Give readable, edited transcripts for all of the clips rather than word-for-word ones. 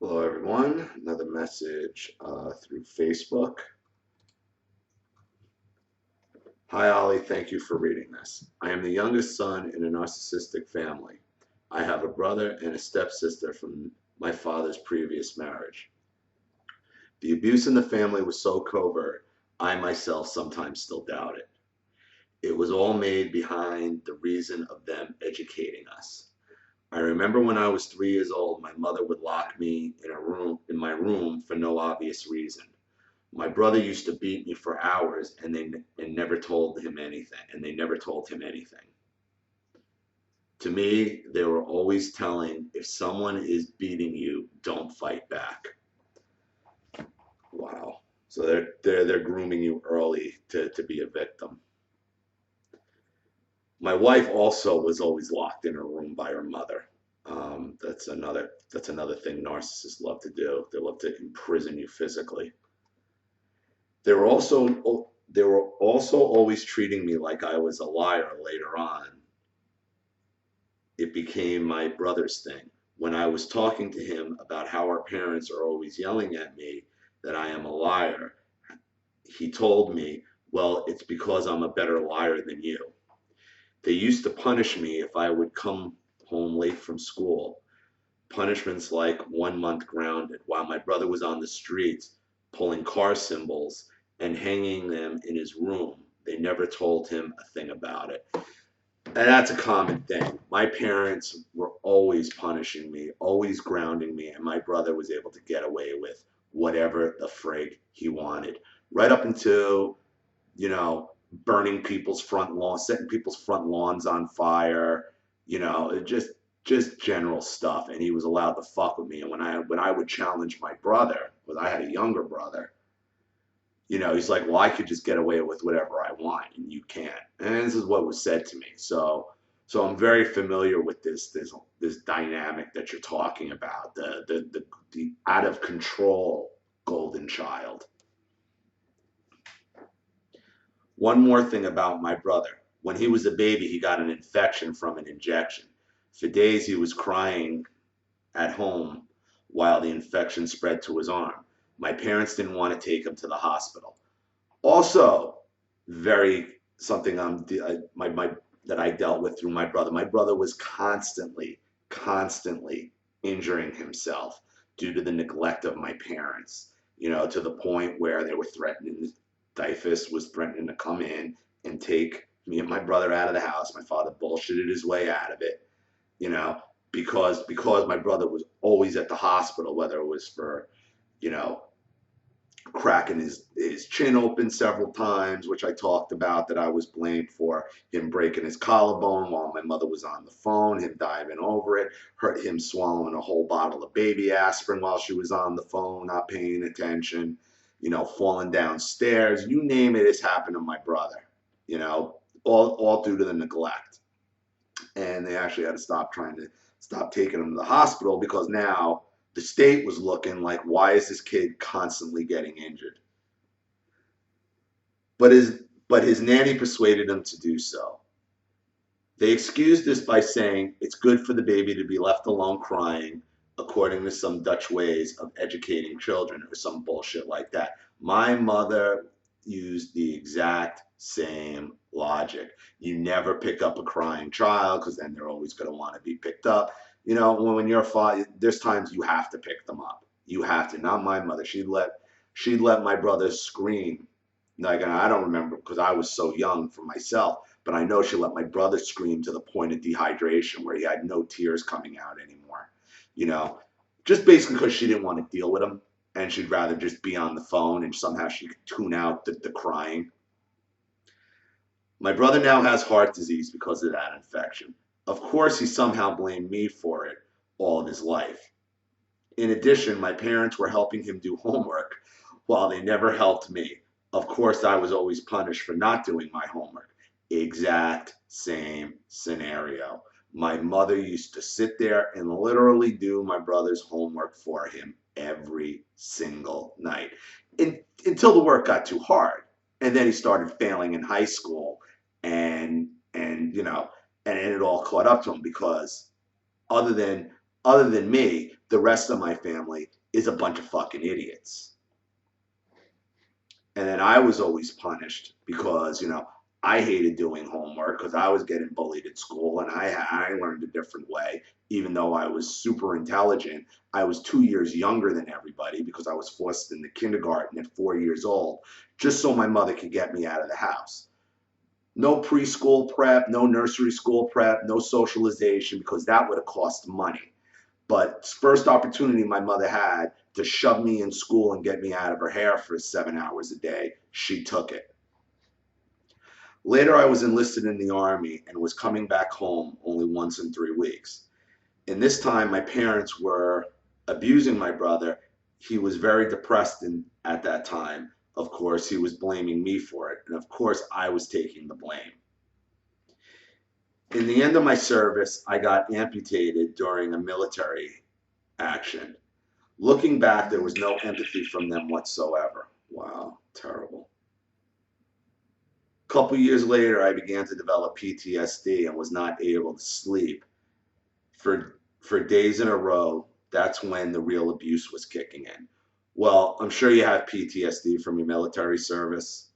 Hello, everyone. Another message through Facebook. Hi, Ollie. Thank you for reading this. I am the youngest son in a narcissistic family. I have a brother and a stepsister from my father's previous marriage. The abuse in the family was so covert, I myself sometimes still doubt it. It was all made behind the reason of them educating us. I remember when I was 3 years old, my mother would lock me in my room for no obvious reason. My brother used to beat me for hours, and they never told him anything. To me, they were always telling, if someone is beating you, don't fight back. Wow. So they're grooming you early to be a victim. My wife also was always locked in her room by her mother. That's another thing narcissists love to do. They love to imprison you physically. They were also always treating me like I was a liar later on. It became my brother's thing. When I was talking to him about how our parents are always yelling at me that I am a liar, he told me, well, it's because I'm a better liar than you. They used to punish me if I would come home late from school. Punishments like 1 month grounded, while my brother was on the streets pulling car symbols and hanging them in his room. They never told him a thing about it. And that's a common thing. My parents were always punishing me, always grounding me, and my brother was able to get away with whatever the frig he wanted. Right up until, burning people's front lawns, setting people's front lawns on fire, just general stuff. And he was allowed to fuck with me. And when I would challenge my brother, because I had a younger brother, he's like, well, I could just get away with whatever I want, and you can't. And this is what was said to me. So I'm very familiar with this dynamic that you're talking about, the out of control golden child. One more thing about my brother. When he was a baby, he got an infection from an injection. For days, he was crying at home while the infection spread to his arm. My parents didn't want to take him to the hospital. Also, very something that I dealt with through my brother. My brother was constantly injuring himself due to the neglect of my parents. To the point where they were threatening. Dyfus was threatening to come in and take me and my brother out of the house. My father bullshitted his way out of it. Because my brother was always at the hospital, whether it was for, cracking his chin open several times, which I talked about that I was blamed for, him breaking his collarbone while my mother was on the phone, him diving over it, him swallowing a whole bottle of baby aspirin while she was on the phone, not paying attention, falling downstairs, you name it, it's happened to my brother, all due to the neglect. And they actually had to stop taking him to the hospital because now the state was looking like, why is this kid constantly getting injured? But his nanny persuaded him to do so. They excused this by saying it's good for the baby to be left alone crying, according to some Dutch ways of educating children or some bullshit like that. My mother used the exact same logic. You never pick up a crying child because then they're always going to want to be picked up. When you're a father, there's times you have to pick them up. You have to. Not my mother. She'd let my brother scream. Like, I don't remember because I was so young for myself, but I know she let my brother scream to the point of dehydration where he had no tears coming out anymore. Just basically because she didn't want to deal with him and she'd rather just be on the phone and somehow she could tune out the crying. My brother now has heart disease because of that infection. Of course, he somehow blamed me for it all of his life. In addition, my parents were helping him do homework while they never helped me. Of course, I was always punished for not doing my homework. Exact same scenario. My mother used to sit there and literally do my brother's homework for him every single night until the work got too hard. And then he started failing in high school and it all caught up to him because other than me, the rest of my family is a bunch of fucking idiots. And then I was always punished because, I hated doing homework because I was getting bullied at school, and I learned a different way. Even though I was super intelligent, I was 2 years younger than everybody because I was forced into kindergarten at 4 years old, just so my mother could get me out of the house. No preschool prep, no nursery school prep, no socialization, because that would have cost money. But first opportunity my mother had to shove me in school and get me out of her hair for 7 hours a day, she took it. Later, I was enlisted in the Army and was coming back home only once in 3 weeks. In this time, my parents were abusing my brother. He was very depressed at that time. Of course, he was blaming me for it. And of course, I was taking the blame. In the end of my service, I got amputated during a military action. Looking back, there was no empathy from them whatsoever. Wow, terrible. A couple years later, I began to develop PTSD and was not able to sleep for days in a row. That's when the real abuse was kicking in. Well, I'm sure you have PTSD from your military service,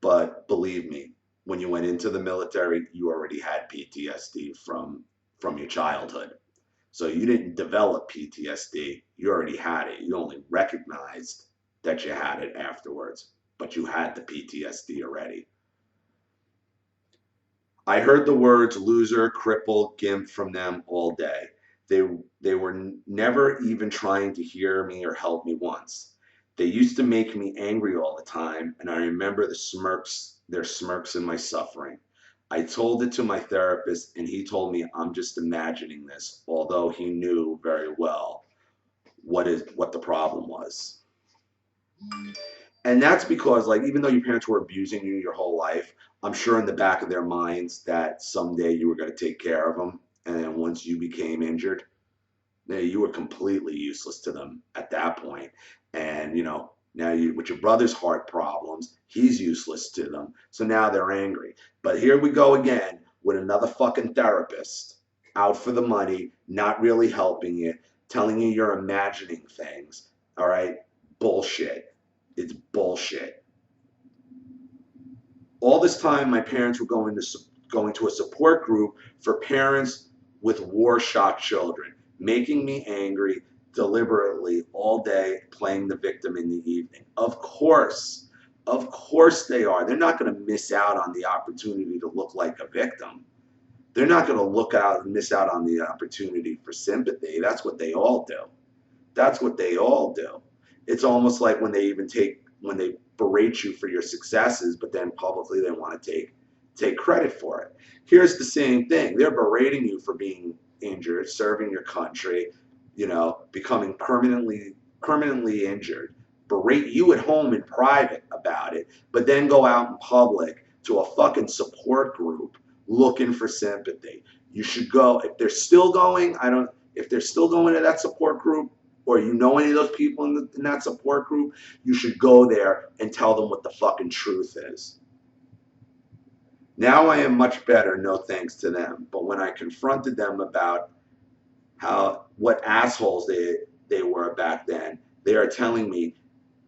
but believe me, when you went into the military, you already had PTSD from your childhood. So you didn't develop PTSD, you already had it. You only recognized that you had it afterwards, but you had the PTSD already. I heard the words loser, cripple, gimp from them all day. They were never even trying to hear me or help me once. They used to make me angry all the time, and I remember their smirks in my suffering. I told it to my therapist, and he told me I'm just imagining this, although he knew very well what the problem was. And that's because, like, even though your parents were abusing you your whole life, I'm sure in the back of their minds that someday you were going to take care of them. And then once you became injured, you were completely useless to them at that point. And, now with your brother's heart problems, he's useless to them. So now they're angry. But here we go again with another fucking therapist out for the money, not really helping you, telling you you're imagining things. All right? Bullshit. It's bullshit. All this time, my parents were going to a support group for parents with war-shocked children, making me angry deliberately all day, playing the victim in the evening. Of course they are. They're not going to miss out on the opportunity to look like a victim. They're not going to miss out on the opportunity for sympathy. That's what they all do. That's what they all do. It's almost like when they berate you for your successes, but then publicly they want to take credit for it. Here's the same thing. They're berating you for being injured, serving your country, becoming permanently injured. Berate you at home in private about it, but then go out in public to a fucking support group looking for sympathy. You should go, if they're still going to that support group, or any of those people in that support group, you should go there and tell them what the fucking truth is. Now I am much better, no thanks to them. But when I confronted them about what assholes they were back then, they are telling me,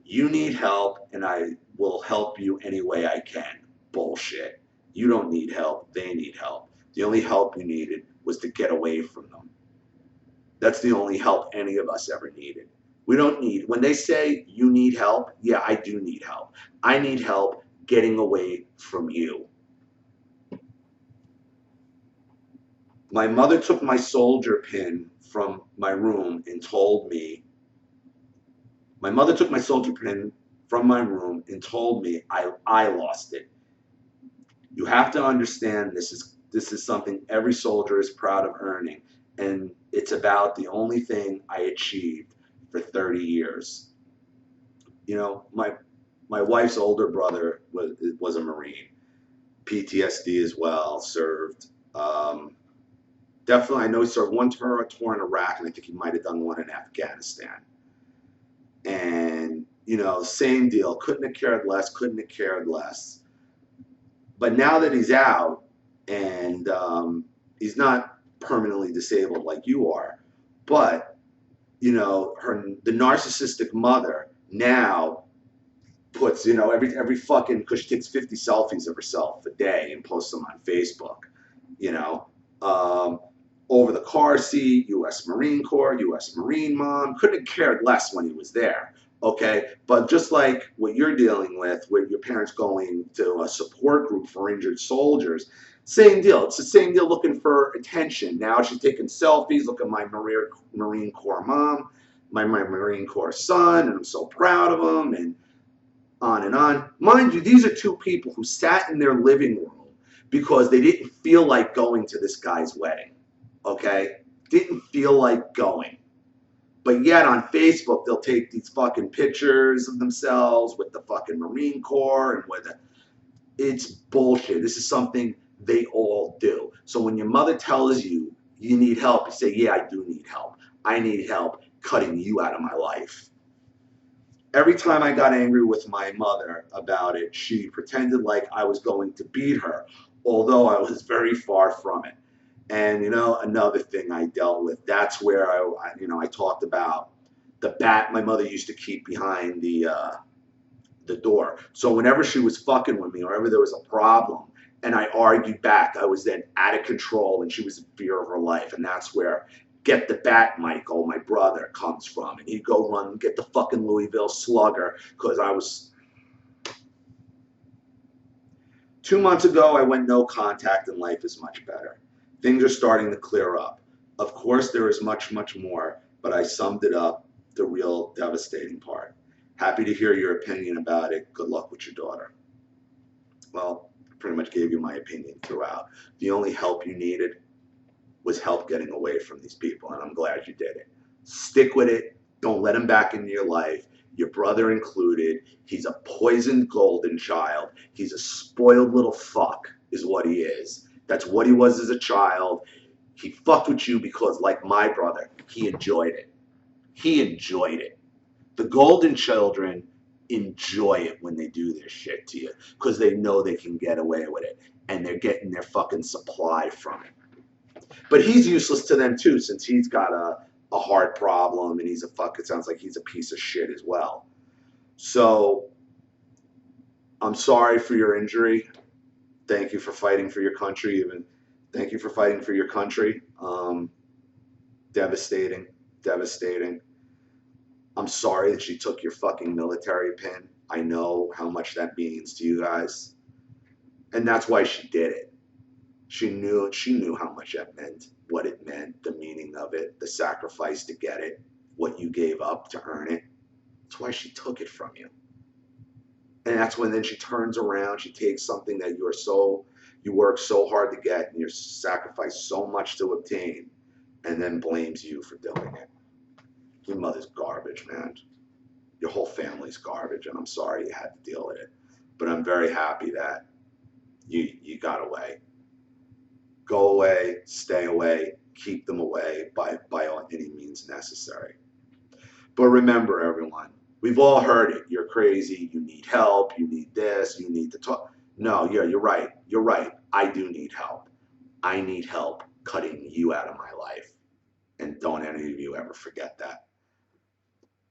you need help and I will help you any way I can. Bullshit. You don't need help, they need help. The only help you needed was to get away from them. That's the only help any of us ever needed. When they say you need help, yeah, I do need help. I need help getting away from you. My mother took my soldier pin from my room and told me I lost it. You have to understand this is something every soldier is proud of earning, and it's about the only thing I achieved for 30 years. My wife's older brother was a Marine, PTSD as well, served. Definitely, I know he served one tour in Iraq, and I think he might have done one in Afghanistan. And, same deal. Couldn't have cared less. But now that he's out, and he's not permanently disabled like you are, but you know, the narcissistic mother now puts, you know, every fucking, because she takes 50 selfies of herself a day and posts them on Facebook, you know, um, over the car seat, U.S. Marine Corps, U.S. Marine mom, couldn't have cared less when he was there. Okay, but just like what you're dealing with your parents going to a support group for injured soldiers, same deal. It's the same deal looking for attention. Now she's taking selfies. Look at my Marine Corps mom, my Marine Corps son, and I'm so proud of him, and on and on. Mind you, these are two people who sat in their living room because they didn't feel like going to this guy's wedding. Okay? Didn't feel like going. But yet on Facebook, they'll take these fucking pictures of themselves with the fucking Marine Corps and with it. It's bullshit. This is something they all do. So when your mother tells you you need help, you say, yeah, I do need help. I need help cutting you out of my life. Every time I got angry with my mother about it, she pretended like I was going to beat her, although I was very far from it. And you know, another thing I dealt with, that's where I talked about the bat my mother used to keep behind the door. So whenever she was fucking with me, or whenever there was a problem, and I argued back, I was then out of control, and she was in fear of her life. And that's where Get the Bat Michael, my brother, comes from. And he'd go run and get the fucking Louisville Slugger, because I was... 2 months ago, I went no contact, and life is much better. Things are starting to clear up. Of course, there is much, much more, but I summed it up, the real devastating part. Happy to hear your opinion about it. Good luck with your daughter. Well, I pretty much gave you my opinion throughout. The only help you needed was help getting away from these people, and I'm glad you did it. Stick with it. Don't let him back into your life, your brother included. He's a poisoned golden child. He's a spoiled little fuck, is what he is. That's what he was as a child. He fucked with you because, like my brother, he enjoyed it. He enjoyed it. The golden children enjoy it when they do this shit to you because they know they can get away with it, and they're getting their fucking supply from it. But he's useless to them too, since he's got a heart problem, and he's a fuck. It sounds like he's a piece of shit as well. So I'm sorry for your injury. Thank you for fighting for your country. Even thank you for fighting for your country. Devastating, devastating. I'm sorry that she took your fucking military pin. I know how much that means to you guys, and that's why she did it. She knew how much that meant, what it meant, the meaning of it, the sacrifice to get it, what you gave up to earn it. That's why she took it from you. And that's when then she turns around, she takes something that you work so hard to get and you sacrifice so much to obtain, and then blames you for doing it. Your mother's garbage, man. Your whole family's garbage, and I'm sorry you had to deal with it. But I'm very happy that you got away. Go away, stay away, keep them away by any means necessary. But remember, everyone, we've all heard it. You're crazy, you need help, you need this, you need to talk. No, yeah, you're right. You're right. I do need help. I need help cutting you out of my life. And don't any of you ever forget that.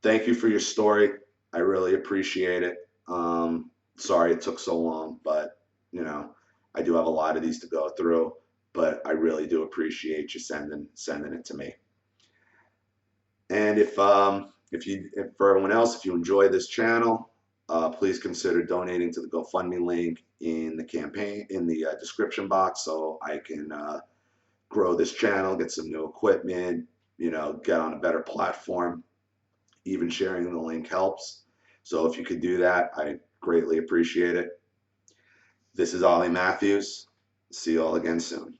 Thank you for your story. I really appreciate it. Sorry it took so long, but you know, I do have a lot of these to go through. But I really do appreciate you sending it to me. And if for everyone else, if you enjoy this channel, please consider donating to the GoFundMe link in the description box, so I can grow this channel, get some new equipment, you know, get on a better platform. Even sharing the link helps. So if you could do that, I greatly appreciate it. This is Ollie Matthews. See you all again soon.